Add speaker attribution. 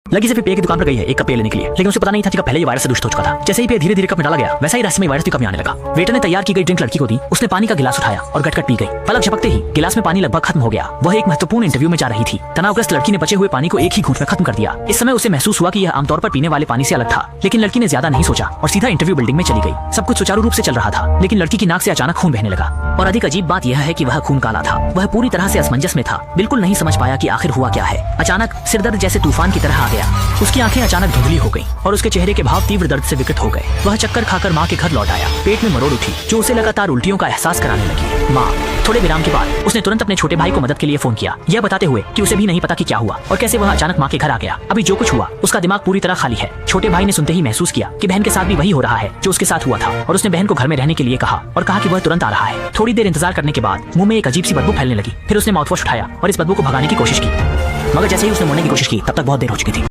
Speaker 1: लड़की से फिर पेय की दुकान पर गई है एक कप पेय लेने के लिए, लेकिन उसे पता नहीं था कि पहले ये वायरस से दूषित हो चुका था। जैसे ही पेय धीरे धीरे कप में डाला गया, वैसा ही रहस्यमय वायरस भी कप में आने लगा। वेटर ने तैयार की गई ड्रिंक लड़की को दी। उसने पानी का गिलास उठाया और गटगट पी गई। पलक झपकते ही गिलास में पानी लगभग खत्म हो गया। वह एक महत्वपूर्ण इंटरव्यू में जा रही थी। तनावग्रस्त लड़की ने बचे हुए पानी को एक ही घूंट में खत्म कर दिया। इस समय उसे महसूस हुआ कि यह आमतौर पर पीने वाले पानी से अलग था, लेकिन लड़की ने ज्यादा नहीं सोचा और सीधा इंटरव्यू बिल्डिंग में चली गई। सब कुछ सुचारू रूप से चल रहा था, लेकिन लड़की की नाक से अचानक खून बहने लगा। और अधिक अजीब बात यह है कि वह खून काला था। वह पूरी तरह से असमंजस में था, बिल्कुल नहीं समझ पाया कि आखिर हुआ क्या है। अचानक सिरदर्द जैसे तूफान की तरह आ गया। उसकी आंखें अचानक धुंधली हो गई और उसके चेहरे के भाव तीव्र दर्द से विकृत हो गए। वह चक्कर खाकर माँ के घर लौट आया। पेट में मरोड़ उठी जो उसे लगातार उल्टियों का एहसास कराने लगी। माँ। थोड़े विराम के बाद उसने तुरंत अपने छोटे भाई को मदद के लिए फोन किया, यह बताते हुए कि उसे भी नहीं पता कि क्या हुआ और कैसे वह अचानक माँ के घर आ गया। अभी जो कुछ हुआ उसका दिमाग पूरी तरह खाली है। छोटे भाई ने सुनते ही महसूस किया कि बहन के साथ भी वही हो रहा है जो उसके साथ हुआ था, और उसने बहन को घर में रहने के लिए कहा और कहा कि वह तुरंत आ रहा है। थोड़ी देर इंतजार करने के बाद मुंह में एक अजीब सी बदबू फैलने लगी। फिर उसने माउथवॉश उठाया और इस बदबू को भगाने की कोशिश की, मगर जैसे ही उसने मुड़ने की कोशिश की तब तक बहुत देर हो चुकी थी।